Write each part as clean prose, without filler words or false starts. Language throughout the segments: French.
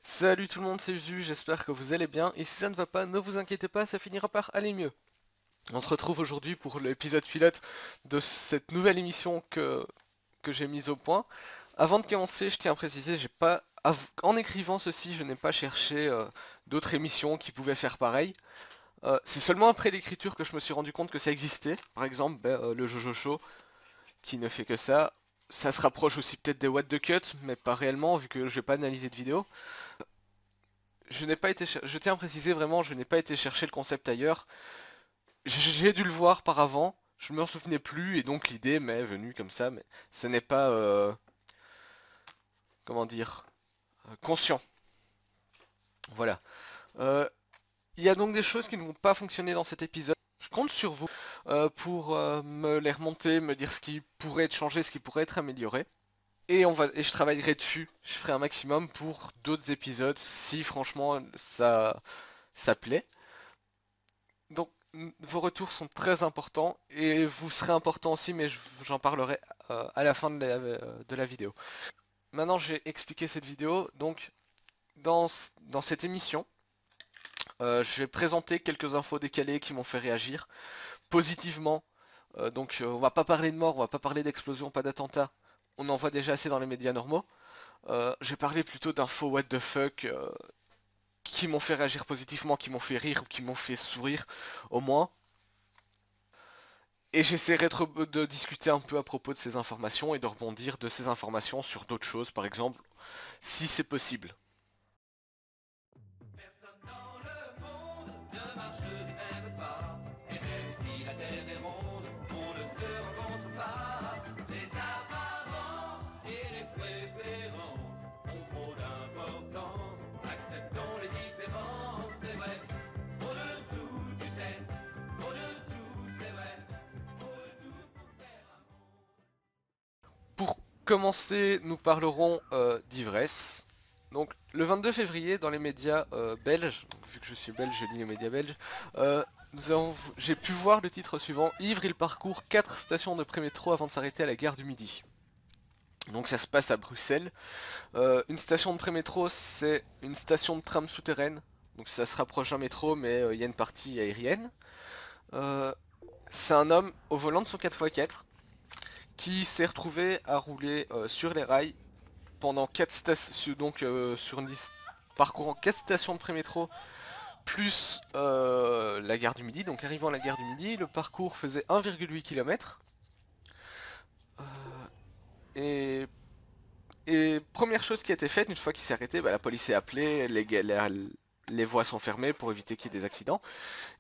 Salut tout le monde, c'est Zu, j'espère que vous allez bien, et si ça ne va pas, ne vous inquiétez pas, ça finira par aller mieux. On se retrouve aujourd'hui pour l'épisode pilote de cette nouvelle émission que j'ai mise au point. Avant de commencer, je tiens à préciser, j'ai pas, en écrivant ceci, je n'ai pas cherché d'autres émissions qui pouvaient faire pareil. C'est seulement après l'écriture que je me suis rendu compte que ça existait. Par exemple, le Jojo Show, qui ne fait que ça. Ça se rapproche aussi peut-être des What the Cut, mais pas réellement, vu que je n'ai pas analysé de vidéo. Je n'ai pas été, je tiens à préciser vraiment, je n'ai pas été chercher le concept ailleurs. J'ai dû le voir par avant, je me souvenais plus et donc l'idée m'est venue comme ça, mais ce n'est pas, comment dire, conscient. Voilà. Euh, Il y a donc des choses qui ne vont pas fonctionner dans cet épisode. Je compte sur vous pour me les remonter, me dire ce qui pourrait être changé, ce qui pourrait être amélioré. Et je travaillerai dessus. Je ferai un maximum pour d'autres épisodes si franchement ça plaît. Donc vos retours sont très importants et vous serez important aussi, mais j'en parlerai à la fin de la vidéo. Maintenant j'ai expliqué cette vidéo, donc dans cette émission, je vais présenter quelques infos décalées qui m'ont fait réagir positivement. On va pas parler de mort, on va pas parler d'explosion, pas d'attentat. On en voit déjà assez dans les médias normaux. Je vais parler plutôt d'infos what the fuck qui m'ont fait réagir positivement, qui m'ont fait rire ou qui m'ont fait sourire au moins. Et j'essaierai de discuter un peu à propos de ces informations et de rebondir de ces informations sur d'autres choses, par exemple, si c'est possible. Personne dans le monde ne marche du même pas. Et même si la terre est ronde, on ne se rencontre pas. Les apparences et les préférences ont trop d'importance. Acceptons les différences, c'est vrai. Trop de tout, tu sais. Trop de tout, c'est vrai. Trop de tout pour faire un monde. Pour commencer, nous parlerons d'ivresse. Donc, le 22 février, dans les médias belges, vu que je suis belge, je lis les médias belges, j'ai pu voir le titre suivant: Ivre, il parcourt 4 stations de prémétro avant de s'arrêter à la gare du Midi. Donc ça se passe à Bruxelles. Une station de prémétro, c'est une station de tram souterraine. Donc ça se rapproche d'un métro, mais il y a une partie aérienne. Euh, c'est un homme au volant de son 4x4 qui s'est retrouvé à rouler sur les rails pendant 4 stations, donc sur une liste parcourant 4 stations de prémétro plus la gare du Midi. Donc arrivant à la gare du Midi, le parcours faisait 1,8 km. Et première chose qui a été faite, une fois qu'il s'est arrêté, la police est appelée, les voies sont fermées pour éviter qu'il y ait des accidents.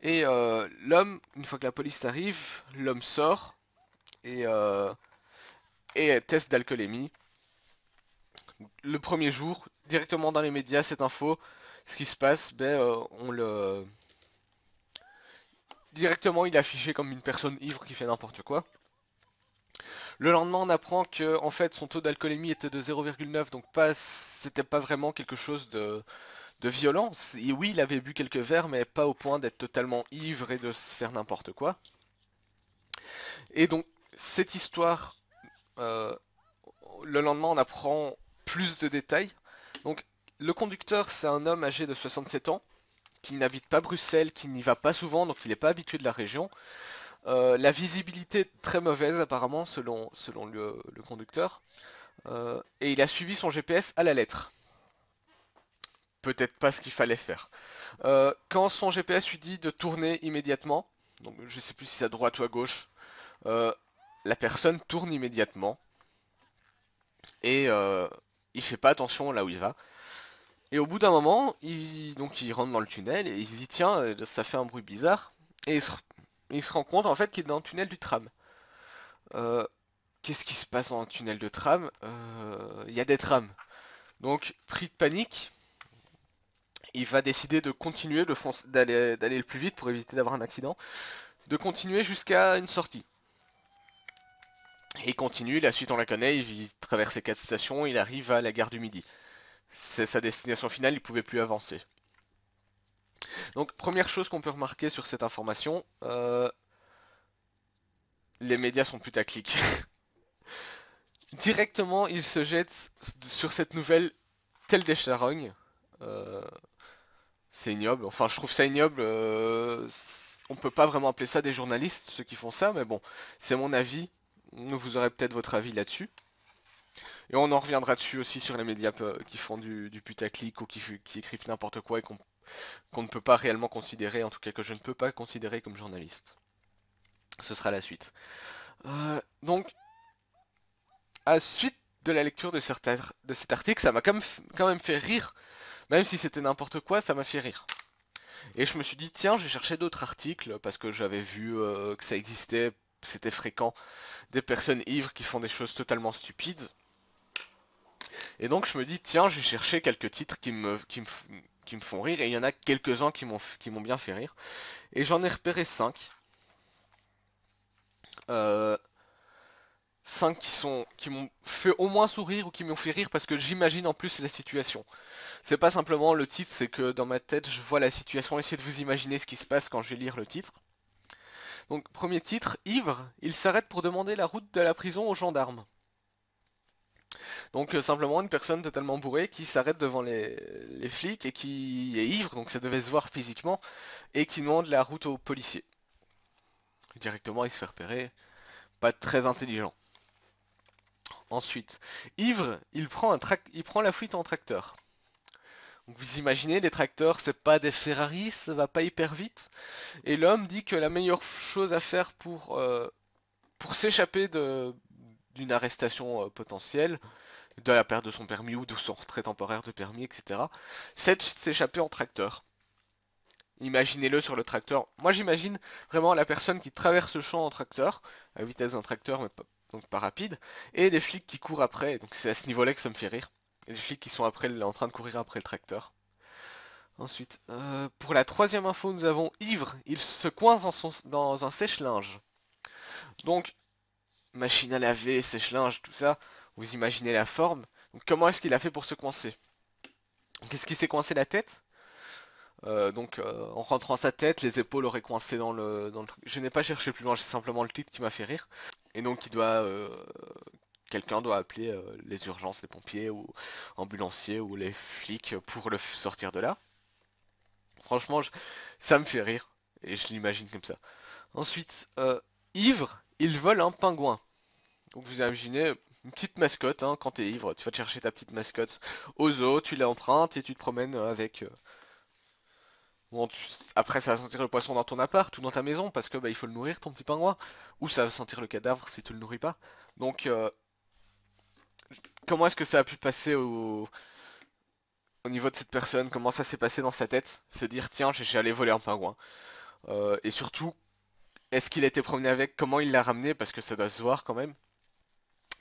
Et l'homme, une fois que la police arrive, l'homme sort et, euh, et test d'alcoolémie. Le premier jour, directement dans les médias, cette info, ce qui se passe, directement il est affiché comme une personne ivre qui fait n'importe quoi. Le lendemain, on apprend que en fait son taux d'alcoolémie était de 0,9, donc c'était pas vraiment quelque chose de violent. Et oui, il avait bu quelques verres, mais pas au point d'être totalement ivre et de se faire n'importe quoi. Et donc, cette histoire, euh, le lendemain, on apprend plus de détails. Donc, le conducteur, c'est un homme âgé de 67 ans, qui n'habite pas Bruxelles, qui n'y va pas souvent, donc il n'est pas habitué de la région. La visibilité est très mauvaise, apparemment, selon le conducteur. Et il a suivi son GPS à la lettre. Peut-être pas ce qu'il fallait faire. Quand son GPS lui dit de tourner immédiatement, donc je sais plus si c'est à droite ou à gauche, euh, la personne tourne immédiatement et il fait pas attention là où il va. Et au bout d'un moment, il rentre dans le tunnel et il se dit tiens, ça fait un bruit bizarre. Et il se rend compte en fait qu'il est dans le tunnel du tram. Euh, Qu'est-ce qui se passe dans le tunnel de tram? Il y a des trams. Donc pris de panique, il va décider de continuer, d'aller le plus vite pour éviter d'avoir un accident, de continuer jusqu'à une sortie. Et il continue, la suite on la connaît, il traverse les 4 stations, il arrive à la gare du Midi. C'est sa destination finale, il pouvait plus avancer. Donc première chose qu'on peut remarquer sur cette information, les médias sont putaclic. Directement, ils se jettent sur cette nouvelle tel des charognes. Euh, c'est ignoble, enfin je trouve ça ignoble, on peut pas vraiment appeler ça des journalistes, ceux qui font ça, mais bon, c'est mon avis, vous aurez peut-être votre avis là-dessus. Et on en reviendra dessus aussi sur les médias qui font du putaclic ou qui écrivent n'importe quoi et qu'on ne peut pas réellement considérer, en tout cas que je ne peux pas considérer comme journaliste. Ce sera la suite. Donc, à la suite de la lecture de cet article, ça m'a quand même fait rire. Même si c'était n'importe quoi, ça m'a fait rire. Et je me suis dit, tiens, j'ai cherché d'autres articles, parce que j'avais vu que ça existait, c'était fréquent, des personnes ivres qui font des choses totalement stupides. Et donc je me dis, tiens, j'ai cherché quelques titres qui me font rire, et il y en a quelques-uns qui m'ont bien fait rire. Et j'en ai repéré 5. 5 qui m'ont fait au moins sourire ou qui m'ont fait rire parce que j'imagine en plus la situation. C'est pas simplement le titre, c'est que dans ma tête je vois la situation, essayez de vous imaginer ce qui se passe quand je vais lire le titre. Donc premier titre, ivre, il s'arrête pour demander la route de la prison aux gendarmes. Donc simplement une personne totalement bourrée qui s'arrête devant les flics et qui est ivre, donc ça devait se voir physiquement, et qui demande la route aux policiers. Directement il se fait repérer, pas très intelligent. Ensuite, ivre, il prend la fuite en tracteur. Donc vous imaginez, les tracteurs, c'est pas des Ferrari, ça va pas hyper vite. Et l'homme dit que la meilleure chose à faire pour s'échapper d'une arrestation potentielle, de la perte de son permis ou de son retrait temporaire de permis, etc., c'est de s'échapper en tracteur. Imaginez-le sur le tracteur. Moi j'imagine vraiment la personne qui traverse le champ en tracteur, à la vitesse d'un tracteur, mais donc pas rapide, et des flics qui courent après, donc c'est à ce niveau-là que ça me fait rire. Et des flics qui sont en train de courir après le tracteur. Ensuite, pour la troisième info, nous avons ivre, il se coince dans un sèche-linge. Donc, machine à laver, sèche-linge, tout ça, vous imaginez la forme. Donc, comment est-ce qu'il a fait pour se coincer? Qu'est-ce qui s'est coincé la tête? En rentrant sa tête, les épaules auraient coincé dans le truc. Je n'ai pas cherché plus loin, c'est simplement le titre qui m'a fait rire. Et donc, quelqu'un doit appeler les urgences, les pompiers ou ambulanciers ou les flics pour le sortir de là. Franchement, ça me fait rire. Et je l'imagine comme ça. Ensuite, ivre, il vole un pingouin. Donc vous imaginez une petite mascotte, hein, quand t'es ivre, tu vas te chercher ta petite mascotte au zoo, tu l'empruntes et tu te promènes avec... Bon, après ça va sentir le poisson dans ton appart ou dans ta maison parce que bah, il faut le nourrir ton petit pingouin. Ou ça va sentir le cadavre si tu le nourris pas. Donc comment est-ce que ça a pu passer au niveau de cette personne? Comment ça s'est passé dans sa tête? Se dire tiens j'ai allé voler un pingouin. Et surtout, est-ce qu'il a été promené avec? Comment il l'a ramené? Parce que ça doit se voir quand même.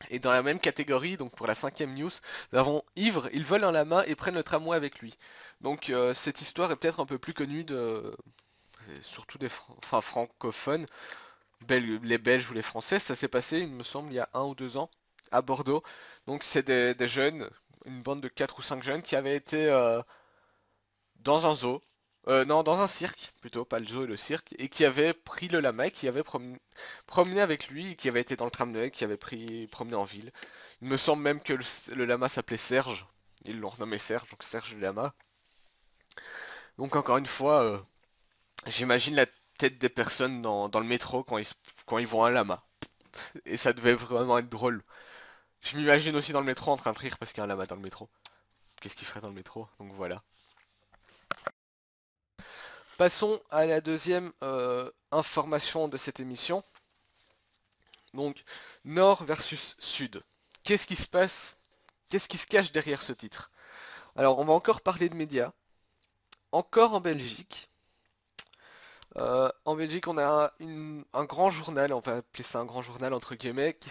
Et dans la même catégorie, donc pour la cinquième news, nous avons ivre, ils volent un lama et prennent le tramway avec lui. Donc cette histoire est peut-être un peu plus connue surtout des francophones, les Belges ou les Français. Ça s'est passé, il me semble, il y a 1 ou 2 ans à Bordeaux. Donc c'est des jeunes, une bande de 4 ou 5 jeunes qui avaient été dans un zoo. Non, dans un cirque, plutôt, pas le zoo et le cirque, et qui avait pris le lama et qui avait promené avec lui, et qui avait été dans le tramway, qui avait promené en ville. Il me semble même que le lama s'appelait Serge. Ils l'ont renommé Serge, donc Serge le lama. Donc encore une fois, j'imagine la tête des personnes dans le métro quand ils voient un lama. Et ça devait vraiment être drôle. Je m'imagine aussi dans le métro en train de rire parce qu'il y a un lama dans le métro. Qu'est-ce qu'il ferait dans le métro? Donc voilà. Passons à la deuxième information de cette émission. Donc, Nord versus Sud. Qu'est-ce qui se passe? Qu'est-ce qui se cache derrière ce titre? Alors, on va encore parler de médias. Encore en Belgique. En Belgique, on a un grand journal, on va appeler ça un grand journal entre guillemets, qui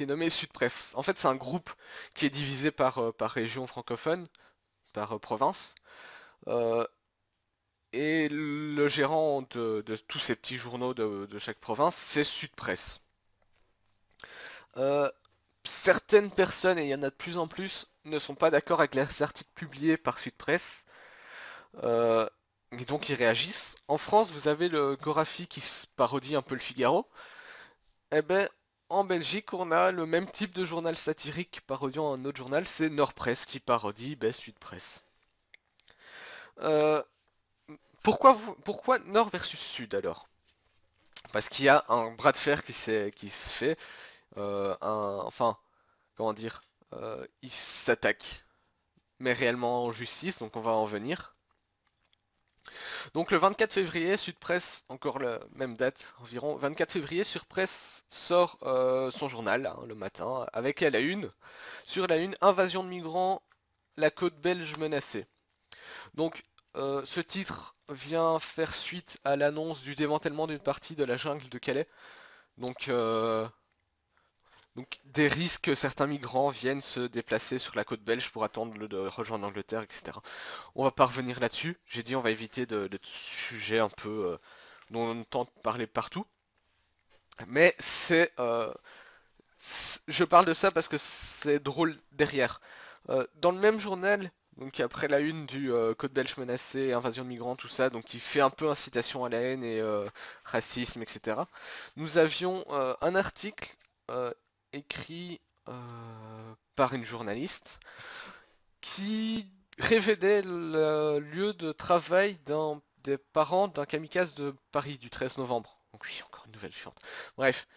est nommé Sudpref. En fait, c'est un groupe qui est divisé par région francophone, par province. Euh, Et le gérant de tous ces petits journaux de chaque province, c'est Sudpresse. Euh, Certaines personnes, et il y en a de plus en plus, ne sont pas d'accord avec les articles publiés par Sudpresse. Euh, et donc ils réagissent. En France, vous avez le Gorafi qui parodie un peu le Figaro. Eh ben, en Belgique, on a le même type de journal satirique parodiant un autre journal, c'est Nordpresse qui parodie Sudpresse. Euh, pourquoi nord versus sud alors? Parce qu'il y a un bras de fer qui se fait, enfin, comment dire, ils s'attaquent, mais réellement en justice, donc on va en venir. Donc le 24 février, Sud-Presse, encore la même date environ, 24 février, Sud-Presse sort son journal hein, le matin, avec à la une, sur la une, invasion de migrants, la côte belge menacée. Donc ce titre vient faire suite à l'annonce du démantèlement d'une partie de la jungle de Calais. Donc, donc des risques que certains migrants viennent se déplacer sur la côte belge pour attendre de rejoindre l'Angleterre, etc. On va pas revenir là-dessus. J'ai dit on va éviter de sujets un peu dont on entend parler partout. Mais je parle de ça parce que c'est drôle derrière. Dans le même journal, donc après la une du Côte belge menacé, invasion de migrants, tout ça, donc qui fait un peu incitation à la haine et racisme, etc. Nous avions un article écrit par une journaliste qui révélait le lieu de travail des parents d'un kamikaze de Paris du 13 novembre. Donc oui, encore une nouvelle chiante. Bref,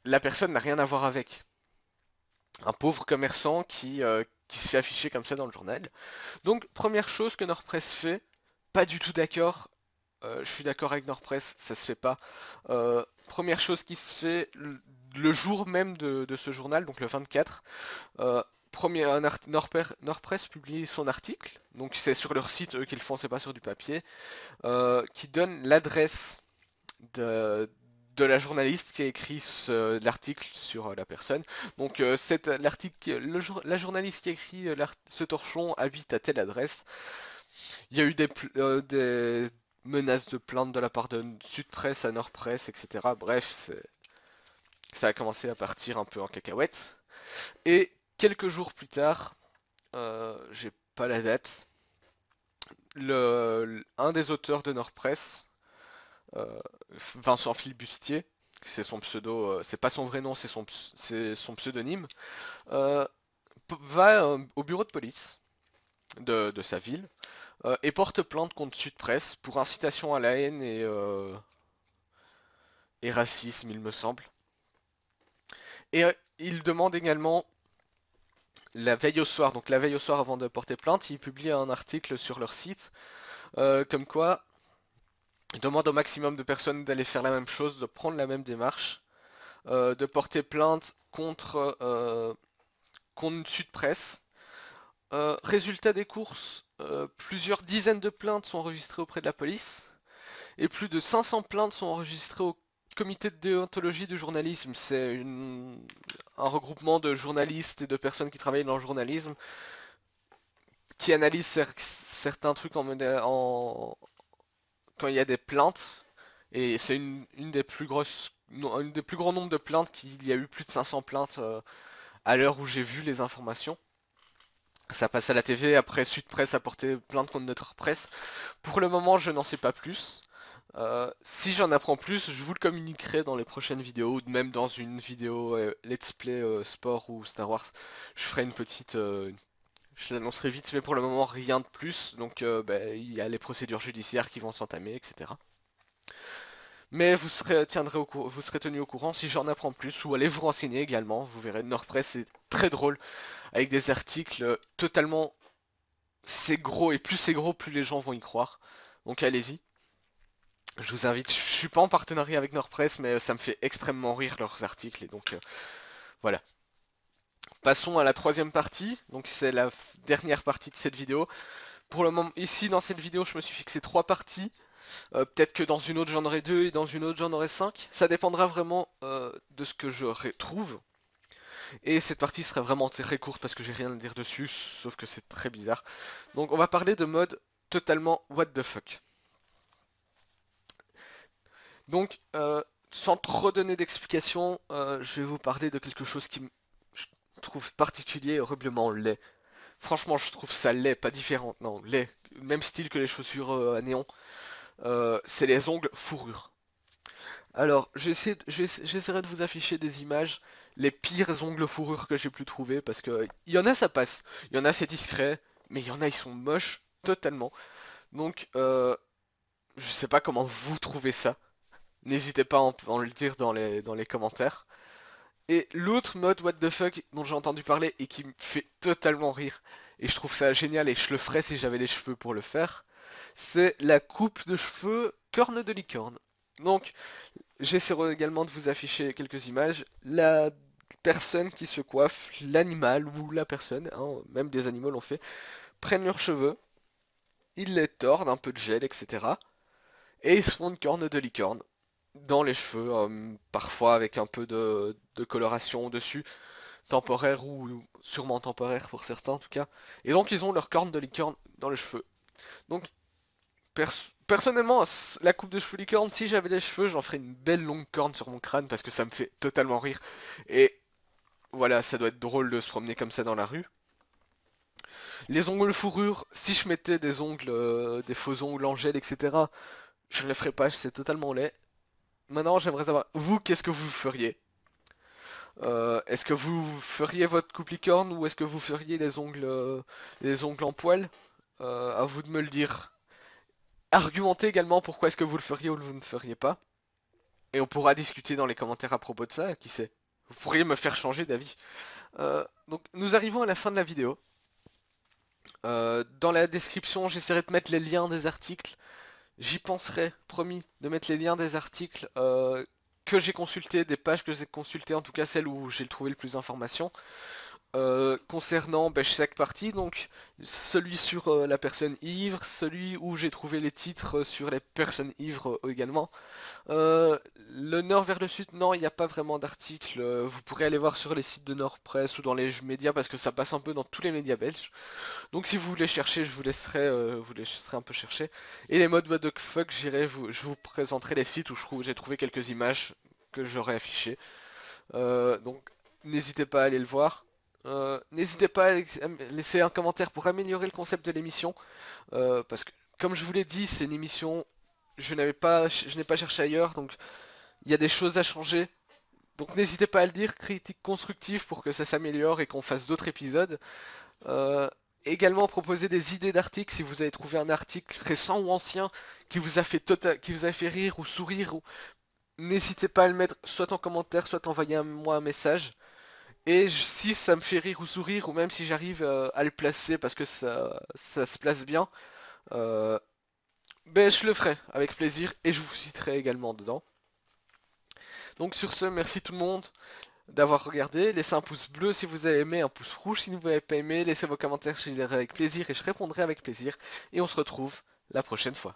la personne n'a rien à voir avec. Un pauvre commerçant qui se fait afficher comme ça dans le journal. Donc, première chose que Nordpress fait, pas du tout d'accord. Je suis d'accord avec Nordpress, ça se fait pas. Première chose qui se fait le jour même de ce journal, donc le 24. Nordpress publie son article, donc c'est sur leur site eux qui le font, c'est pas sur du papier, qui donne l'adresse de, de la journaliste qui a écrit l'article sur la personne. Donc la journaliste qui a écrit ce torchon habite à telle adresse. Il y a eu des menaces de plainte de la part de Sud-Presse à Nord-Presse, etc. Bref, ça a commencé à partir un peu en cacahuète. Et quelques jours plus tard, j'ai pas la date, un des auteurs de Nord-Presse, Vincent Flibustier, c'est son pseudo, c'est pas son vrai nom, c'est son pseudonyme, euh, va au bureau de police de sa ville et porte plainte contre Sud-Presse pour incitation à la haine et racisme, il me semble. Et il demande également la veille au soir, donc la veille au soir avant de porter plainte, il publie un article sur leur site, comme quoi il demande au maximum de personnes d'aller faire la même chose, de prendre la même démarche, de porter plainte contre Sud-Presse. Résultat des courses, plusieurs dizaines de plaintes sont enregistrées auprès de la police et plus de 500 plaintes sont enregistrées au comité de déontologie du journalisme. C'est un regroupement de journalistes et de personnes qui travaillent dans le journalisme qui analysent certains trucs quand il y a des plaintes. Et c'est une des plus grosses, un des plus grands nombres de plaintes qu'il y a eu plus de 500 plaintes à l'heure où j'ai vu les informations. Ça passe à la TV, après Sud Presse a porté plainte contre notre presse. Pour le moment, je n'en sais pas plus. Si j'en apprends plus, je vous le communiquerai dans les prochaines vidéos, ou même dans une vidéo Let's Play Sport ou Star Wars. Je ferai une petite... je l'annoncerai vite, mais pour le moment, rien de plus. Donc, il y a les procédures judiciaires qui vont s'entamer, etc. Mais vous serez tenu au courant si j'en apprends plus, ou allez vous renseigner également. Vous verrez, Nordpress c'est très drôle, avec des articles totalement... C'est gros, et plus c'est gros, plus les gens vont y croire. Donc allez-y. Je vous invite, je suis pas en partenariat avec Nordpress, mais ça me fait extrêmement rire leurs articles, et donc voilà. Passons à la troisième partie, donc c'est la dernière partie de cette vidéo. Pour le moment, ici dans cette vidéo, je me suis fixé 3 parties. Peut-être que dans une autre j'en aurai 2 et dans une autre j'en aurai 5. Ça dépendra vraiment de ce que je trouve. Et cette partie serait vraiment très courte parce que j'ai rien à dire dessus, sauf que c'est très bizarre. Donc on va parler de mode totalement what the fuck. Donc sans trop donner d'explications, je vais vous parler de quelque chose qui je trouve particulier et horriblement laid. Franchement je trouve ça laid, pas différent, non, laid. Même style que les chaussures à néon. C'est les ongles fourrure. Alors, j'essaierai de vous afficher des images, les pires ongles fourrure que j'ai pu trouver, parce que il y en a ça passe, il y en a c'est discret, mais il y en a ils sont moches, totalement. Donc, je sais pas comment vous trouvez ça. N'hésitez pas à en le dire dans les commentaires. Et l'autre mode what the fuck dont j'ai entendu parler et qui me fait totalement rire, et je trouve ça génial et je le ferais si j'avais les cheveux pour le faire, c'est la coupe de cheveux corne de licorne. Donc, j'essaierai également de vous afficher quelques images. La personne qui se coiffe, l'animal ou la personne, hein, même des animaux l'ont fait, prennent leurs cheveux, ils les tordent, un peu de gel, etc. Et ils se font une corne de licorne dans les cheveux, parfois avec un peu de coloration dessus, temporaire ou sûrement temporaire pour certains en tout cas. Et donc ils ont leur corne de licorne dans les cheveux. Donc personnellement, la coupe de cheveux licorne, si j'avais des cheveux, j'en ferais une belle longue corne sur mon crâne parce que ça me fait totalement rire. Et voilà, ça doit être drôle de se promener comme ça dans la rue. Les ongles fourrure, si je mettais des ongles, des faux ongles en gel, etc., je ne le ferais pas, c'est totalement laid. Maintenant, j'aimerais savoir, vous, qu'est-ce que vous feriez? Est-ce que vous feriez votre coupe licorne ou est-ce que vous feriez les ongles en poil? À vous de me le dire. Argumentez également pourquoi est-ce que vous le feriez ou vous ne feriez pas. Et on pourra discuter dans les commentaires à propos de ça, qui sait. Vous pourriez me faire changer d'avis. Donc nous arrivons à la fin de la vidéo. Dans la description, j'essaierai de mettre les liens des articles. J'y penserai, promis, de mettre les liens des articles que j'ai consultés, des pages que j'ai consultées, en tout cas celles où j'ai trouvé le plus d'informations. Concernant chaque partie, donc celui sur la personne ivre, celui où j'ai trouvé les titres sur les personnes ivres également. Le nord vers le sud, non, il n'y a pas vraiment d'article. Vous pourrez aller voir sur les sites de Nord Presse ou dans les médias parce que ça passe un peu dans tous les médias belges. Donc si vous voulez chercher, je vous laisserai un peu chercher. Et les modes what the fuck, je vous présenterai les sites où j'ai trouvé quelques images que j'aurais affichées. Donc n'hésitez pas à aller le voir. N'hésitez pas à laisser un commentaire pour améliorer le concept de l'émission. Parce que comme je vous l'ai dit, c'est une émission, je n'ai pas cherché ailleurs, donc il y a des choses à changer. Donc n'hésitez pas à le dire, critique constructive pour que ça s'améliore et qu'on fasse d'autres épisodes. Euh, Également proposer des idées d'articles si vous avez trouvé un article récent ou ancien qui vous a fait rire ou sourire. N'hésitez pas à le mettre soit en commentaire, soit envoyez-moi un message. Et si ça me fait rire ou sourire, ou même si j'arrive à le placer parce que ça se place bien, euh, je le ferai avec plaisir et je vous citerai également dedans. Donc sur ce, merci tout le monde d'avoir regardé. Laissez un pouce bleu si vous avez aimé, un pouce rouge si vous n'avez pas aimé. Laissez vos commentaires, je les lirai avec plaisir et je répondrai avec plaisir. Et on se retrouve la prochaine fois.